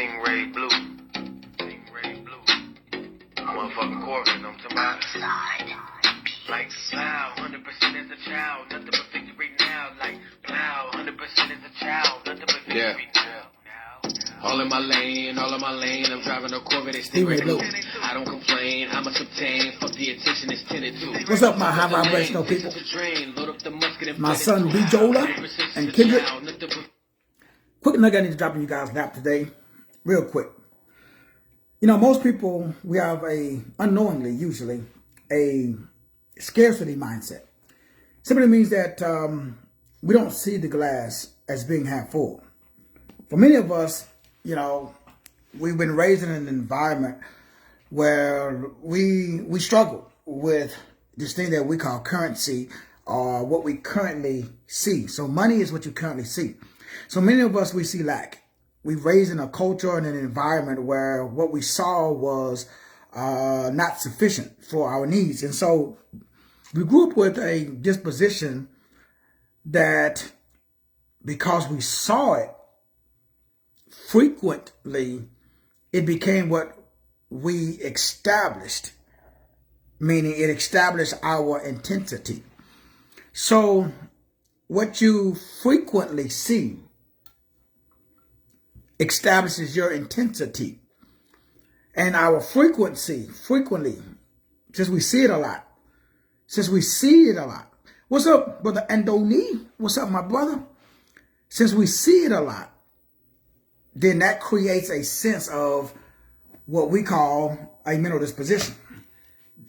Stingray blue. Stingray blue. Motherfucking Corvette, I'm talking about. Like plow, 100% is a child, nothing but victory now. Like plow, 100% is a child, nothing but victory now. All in my lane, I'm driving a Corvette, it's Stingray blue. I don't complain, I must obtain, fuck the attention it's tended to. What's up, my high vibrational people? My son B. Jola and Kendrick. Quick nugget I need to drop in you guys' lap today, real quick. You know, most people, we have unknowingly, usually, a scarcity mindset. Simply means that we don't see the glass as being half full. For many of us, you know, we've been raised in an environment where we struggle with this thing that we call currency, or what we currently see. So money is what you currently see. So many of us, we see lack. We've raised in a culture and an environment where what we saw was not sufficient for our needs. And so we grew up with a disposition that, because we saw it frequently, it became what we established, meaning it established our intensity. So what you frequently see establishes your intensity. And our frequency, since we see it a lot, What's up, Brother Andoni? What's up, my brother? Since we see it a lot, then that creates a sense of what we call a mental disposition.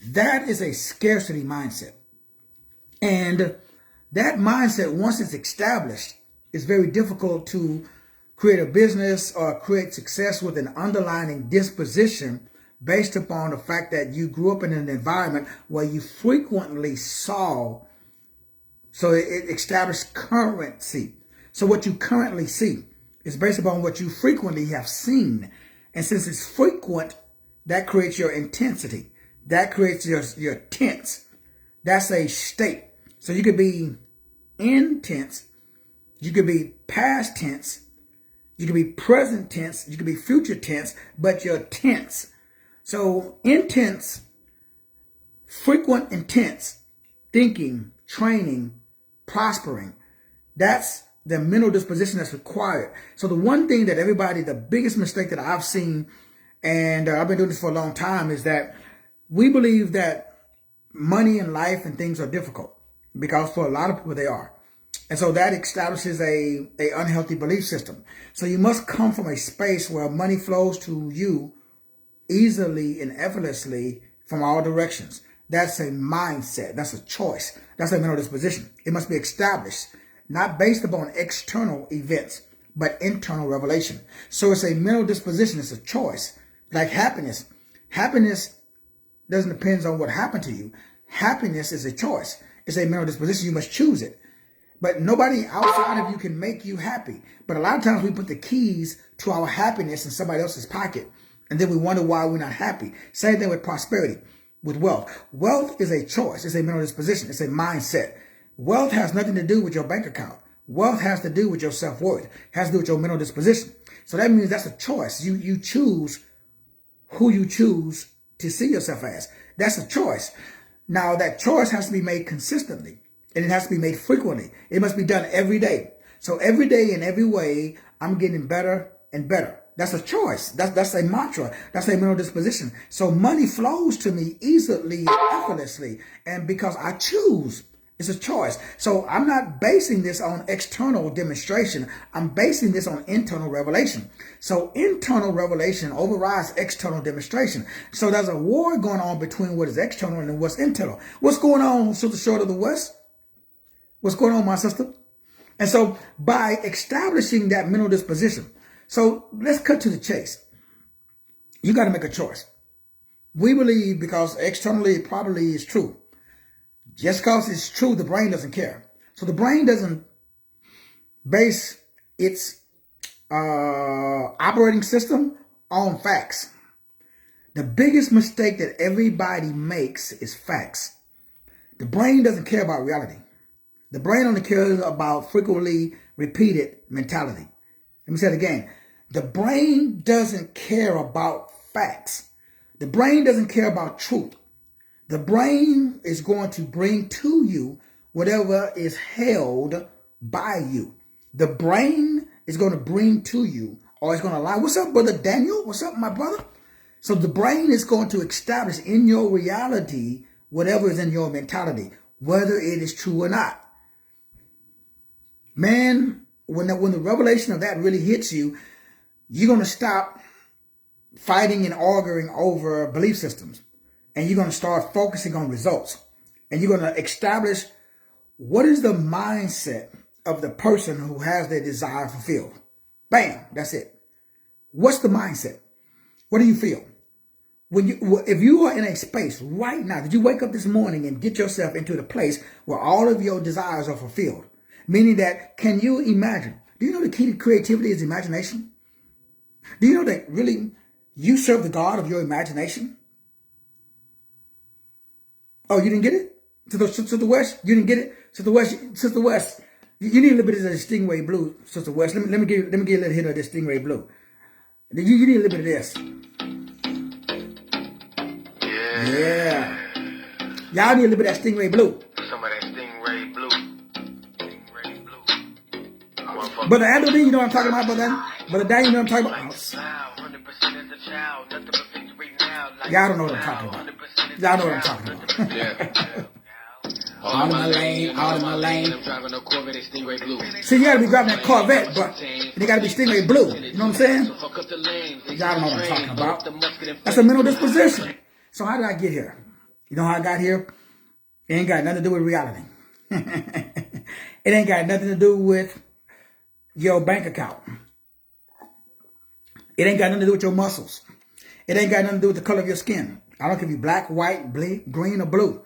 That is a scarcity mindset. And that mindset, once it's established, is very difficult to create a business or create success with an underlying disposition based upon the fact that you grew up in an environment where you frequently saw. So it established currency. So what you currently see is based upon what you frequently have seen. And since it's frequent, that creates your intensity. That creates your tense. That's a state. So you could be intense. You could be past tense. You could be present tense. You could be future tense, but you're tense. So intense, frequent intense, thinking, training, prospering. That's the mental disposition that's required. So the one thing that the biggest mistake that I've seen, and I've been doing this for a long time, is that we believe that money and life and things are difficult, because for a lot of people they are. And so that establishes a unhealthy belief system. So you must come from a space where money flows to you easily and effortlessly from all directions. That's a mindset. That's a choice. That's a mental disposition. It must be established, not based upon external events, but internal revelation. So it's a mental disposition. It's a choice. Like happiness. Happiness doesn't depend on what happened to you. Happiness is a choice. It's a mental disposition. You must choose it. But nobody outside of you can make you happy. But a lot of times we put the keys to our happiness in somebody else's pocket, and then we wonder why we're not happy. Same thing with prosperity, with wealth. Wealth is a choice. It's a mental disposition. It's a mindset. Wealth has nothing to do with your bank account. Wealth has to do with your self-worth. It has to do with your mental disposition. So that means that's a choice. You choose who you choose to see yourself as. That's a choice. Now, that choice has to be made consistently, and it has to be made frequently. It must be done every day. So every day in every way, I'm getting better and better. That's a choice. That's a mantra. That's a mental disposition. So money flows to me easily and effortlessly. And because I choose, it's a choice. So I'm not basing this on external demonstration. I'm basing this on internal revelation. So internal revelation overrides external demonstration. So there's a war going on between what is external and what's internal. What's going on, Sister Short of the West? What's going on, my sister? And so by establishing that mental disposition, so let's cut to the chase. You got to make a choice. We believe, because externally it probably is true. Just because it's true, the brain doesn't care. So the brain doesn't base its operating system on facts. The biggest mistake that everybody makes is facts. The brain doesn't care about reality. The brain only cares about frequently repeated mentality. Let me say it again. The brain doesn't care about facts. The brain doesn't care about truth. The brain is going to bring to you whatever is held by you. The brain is going to bring to you, or it's going to lie. What's up, Brother Daniel? What's up, my brother? So the brain is going to establish in your reality whatever is in your mentality, whether it is true or not. Man, when the revelation of that really hits you, you're going to stop fighting and arguing over belief systems. And you're going to start focusing on results. And you're going to establish what is the mindset of the person who has their desire fulfilled. Bam, that's it. What's the mindset? What do you feel? If you are in a space right now, did you wake up this morning and get yourself into the place where all of your desires are fulfilled? Meaning that, can you imagine? Do you know the key to creativity is imagination? Do you know that really you serve the God of your imagination? Oh, you didn't get it? Sister West, you didn't get it? Sister West, you need a little bit of the Stingray Blue, Sister West. Let me give you a little hit of this Stingray Blue. You need a little bit of this. Yeah. Y'all need a little bit of that Stingray Blue. Some of that Stingray Blue. Stingray Blue. Brother Anthony, you know what I'm talking about, Brother? Brother Dan, you know what I'm talking about? Y'all don't know what I'm talking about. Y'all know what I'm talking about. Yeah. Out of my lane, out of my lane. I'm driving a Corvette, Stingray Blue. See, you gotta be driving that Corvette, but they gotta be Stingray Blue. You know what I'm saying? Y'all don't know what I'm talking about. That's a mental disposition. So how did I get here? You know how I got here? It ain't got nothing to do with reality. It ain't got nothing to do with your bank account. It ain't got nothing to do with your muscles. It ain't got nothing to do with the color of your skin. I don't care if you're black, white, green, or blue.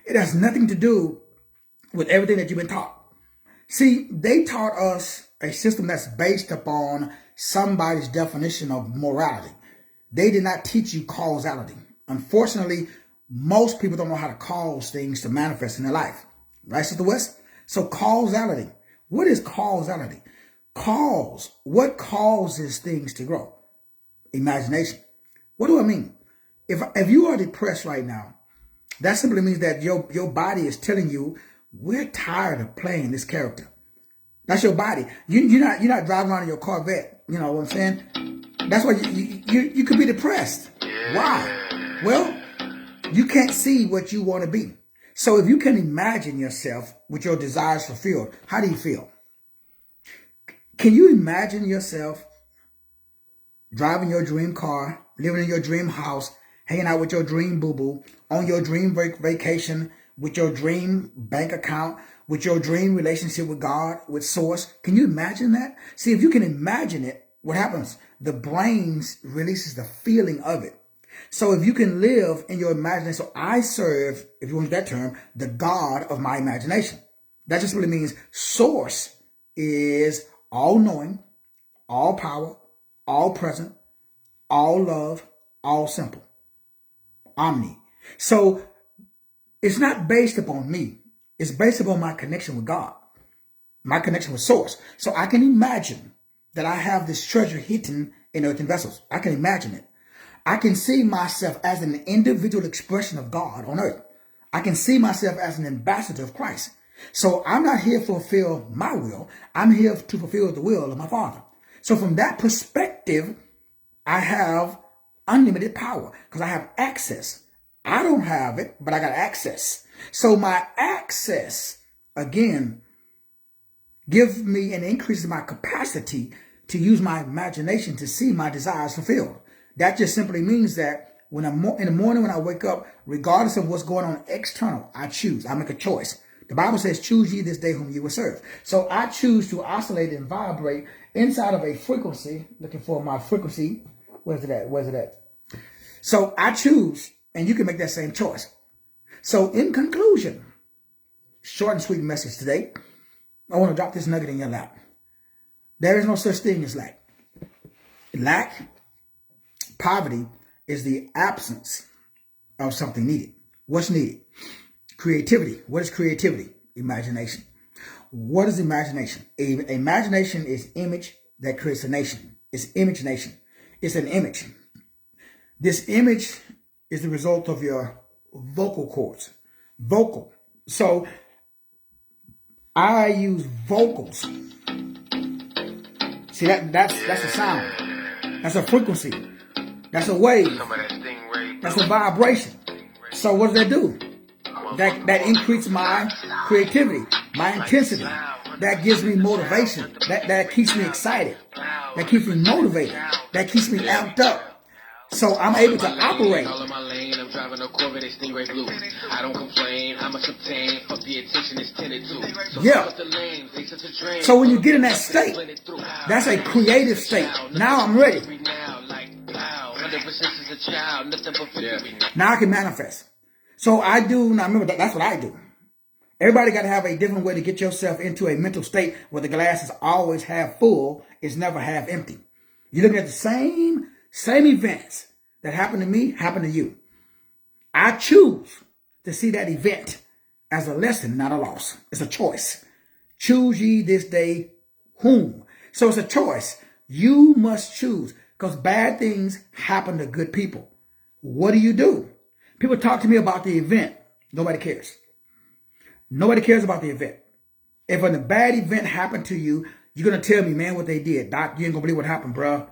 It has nothing to do with everything that you've been taught. See, they taught us a system that's based upon somebody's definition of morality. They did not teach you causality. Unfortunately, most people don't know how to cause things to manifest in their life. Right, Sister West? So causality. What is causality? What causes things to grow? Imagination. What do I mean? If you are depressed right now, that simply means that your body is telling you, we're tired of playing this character. That's your body. You're not driving around in your Corvette. You know what I'm saying? That's why you could be depressed. Yeah. Why? Well, you can't see what you want to be. So if you can imagine yourself with your desires fulfilled, how do you feel? Can you imagine yourself driving your dream car, living in your dream house, hanging out with your dream boo-boo, on your dream vacation, with your dream bank account, with your dream relationship with God, with Source? Can you imagine that? See, if you can imagine it, what happens? The brain releases the feeling of it. So if you can live in your imagination, so I serve, if you want that term, the God of my imagination. That just really means Source is all-knowing, all power, all present, all love, all simple. Omni. So it's not based upon me. It's based upon my connection with God, my connection with Source. So I can imagine that I have this treasure hidden in earthen vessels. I can imagine it. I can see myself as an individual expression of God on earth. I can see myself as an ambassador of Christ. So I'm not here to fulfill my will. I'm here to fulfill the will of my Father. So from that perspective, I have unlimited power because I have access. I don't have it, but I got access. So my access, again, gives me an increase in my capacity to use my imagination to see my desires fulfilled. That just simply means that when in the morning when I wake up, regardless of what's going on external, I choose. I make a choice. The Bible says, choose ye this day whom you will serve. So I choose to oscillate and vibrate inside of a frequency, looking for my frequency. Where's it at? Where's it at? So I choose, and you can make that same choice. So in conclusion, short and sweet message today, I want to drop this nugget in your lap. There is no such thing as lack. Lack, poverty, is the absence of something needed. What's needed? Creativity. What is creativity? Imagination. What is imagination? Imagination is image that creates a nation. It's imagination. It's an image. This image is the result of your vocal cords. Vocal. So I use vocals. See, that's a sound. That's a frequency. That's a wave. That's a vibration. So what does that do? That increases my creativity, my intensity. That gives me motivation. That keeps me excited. That keeps me motivated. That keeps me amped up. So I'm able to operate. Yeah. So when you get in that state, that's a creative state. Now I'm ready. Now I can manifest. So I do, now remember, that's what I do. Everybody got to have a different way to get yourself into a mental state where the glass is always half full, it's never half empty. You're looking at the same events that happen to me, happen to you. I choose to see that event as a lesson, not a loss. It's a choice. Choose ye this day whom. So it's a choice. You must choose, because bad things happen to good people. What do? People talk to me about the event. Nobody cares. Nobody cares about the event. If a bad event happened to you, you're going to tell me, man, what they did. Doc, you ain't going to believe what happened, bro.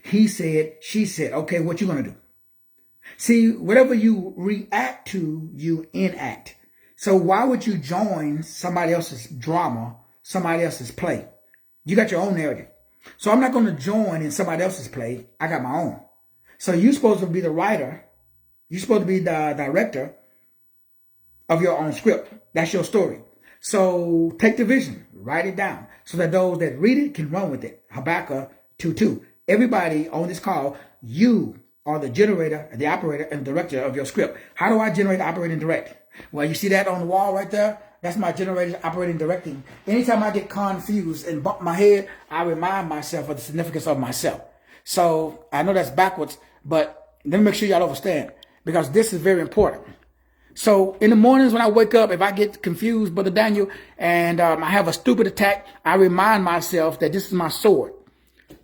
He said, she said. Okay, what you going to do? See, whatever you react to, you enact. So why would you join somebody else's drama, somebody else's play? You got your own narrative. So I'm not going to join in somebody else's play. I got my own. So you're supposed to be the writer. You're supposed to be the director of your own script. That's your story. So take the vision, write it down, so that those that read it can run with it. Habakkuk 2:2. Everybody on this call, you are the generator, the operator, and director of your script. How do I generate, operate, and direct? Well, you see that on the wall right there? That's my generator, operating, directing. Anytime I get confused and bump my head, I remind myself of the significance of myself. So I know that's backwards, but let me make sure y'all understand, because this is very important. So in the mornings when I wake up, if I get confused, Brother Daniel, and I have a stupid attack, I remind myself that this is my sword.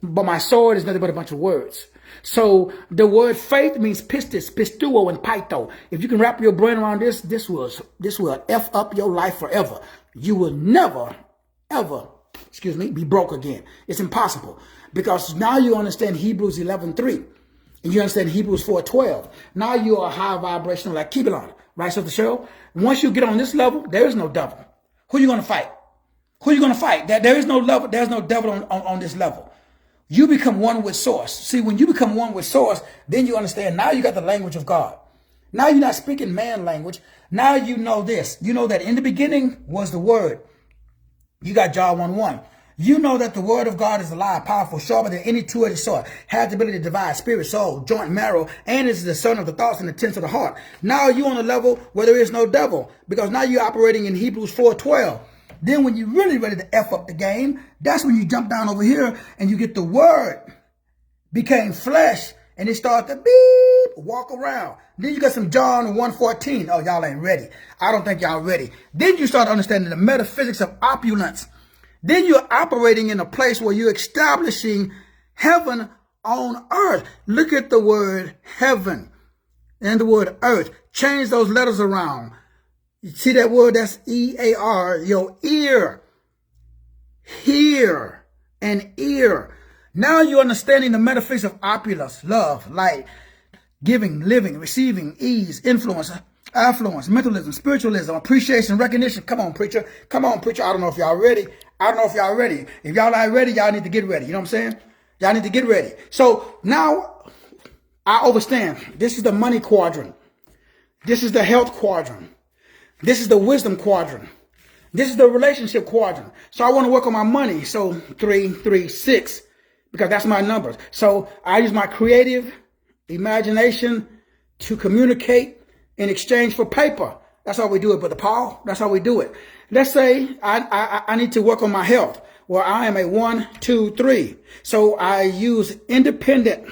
But my sword is nothing but a bunch of words. So the word faith means pistis, pistuo, and paito. If you can wrap your brain around this will F up your life forever. You will never, ever, be broke again. It's impossible. Because now you understand Hebrews 11:3. And you understand Hebrews 4:12. Now you are high vibrational like Kibelon. Right, Sister Cheryl? Once you get on this level, there is no devil. Who are you going to fight? Who are you going to fight? There is no level. There's no devil on this level. You become one with source. See, when you become one with source, then you understand. Now you got the language of God. Now you're not speaking man language. Now you know this. You know that in the beginning was the word. You got John 1:1. You know that the word of God is alive, powerful, sharper than any two-edged sword, has the ability to divide spirit, soul, joint, marrow, and is the son of the thoughts and intents of the heart. Now you're on a level where there is no devil, because now you're operating in Hebrews 4:12. Then when you're really ready to F up the game, that's when you jump down over here and you get the word became flesh, and it started to beep, walk around. Then you got some John 1:14. Oh, y'all ain't ready. I don't think y'all ready. Then you start understanding the metaphysics of opulence. Then you're operating in a place where you're establishing heaven on earth. Look at the word heaven and the word earth. Change those letters around. You see that word? That's E-A-R, your ear. Hear and ear. Now you're understanding the metaphysics of opulence, love, light, giving, living, receiving, ease, influence, affluence, mentalism, spiritualism, appreciation, recognition. Come on, preacher. Come on, preacher. I don't know if y'all ready. I don't know if y'all ready. If y'all not ready, y'all need to get ready. You know what I'm saying? Y'all need to get ready. So now I understand. This is the money quadrant. This is the health quadrant. This is the wisdom quadrant. This is the relationship quadrant. So I want to work on my money. So 3, 3, 6, because that's my numbers. So I use my creative imagination to communicate in exchange for paper. That's how we do it, Brother Paul. That's how we do it. Let's say I need to work on my health, where I am a 1, 2, 3. So I use independent,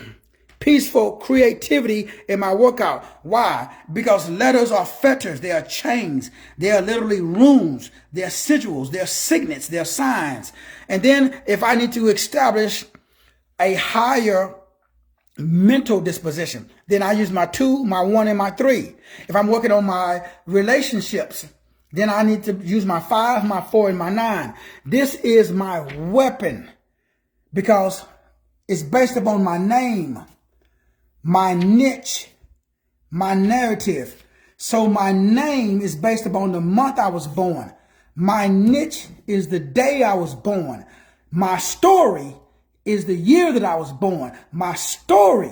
peaceful creativity in my workout. Why? Because letters are fetters. They are chains. They are literally runes. They are sigils. They are signets. They are signs. And then if I need to establish a higher mental disposition. Then I use my 2, my 1, and my 3. If I'm working on my relationships, then I need to use my 5, my 4, and my 9. This is my weapon because it's based upon my name, my niche, my narrative. So my name is based upon the month I was born. My niche is the day I was born. My story is the year that I was born. My story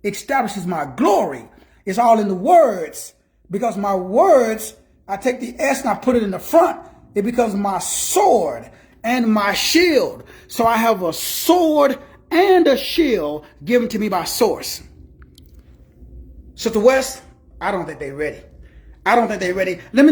establishes my glory. It's all in the words, because my words, I take the S and I put it in the front. It becomes my sword and my shield. So I have a sword and a shield given to me by source. Sister West, I don't think they're ready. I don't think they're ready. Let me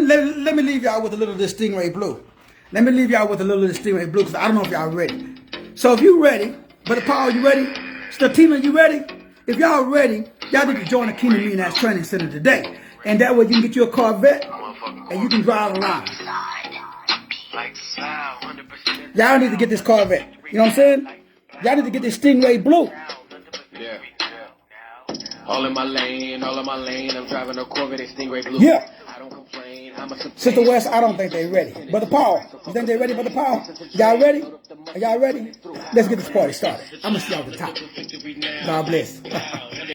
leave y'all with a little of this Stingray Blue. Let me leave y'all with a little of this Stingray Blue, because I don't know if y'all ready. So if you ready, Brother Paul, you ready? Sister Tina, you ready? If y'all ready, y'all need to join the Kingdom Millionaires Training Center today. And that way you can get you a Corvette and you can drive around. Y'all need to get this Corvette. You know what I'm saying? Y'all need to get this Stingray Blue. Yeah. All in my lane, I'm driving a Corvette, Stingray Blue. Yeah. I don't complain. Sister West, I don't think they're ready. Brother Paul, you think they're ready, Brother Paul? Y'all ready? Are y'all ready? Let's get this party started. I'm going to see y'all at the top. God bless.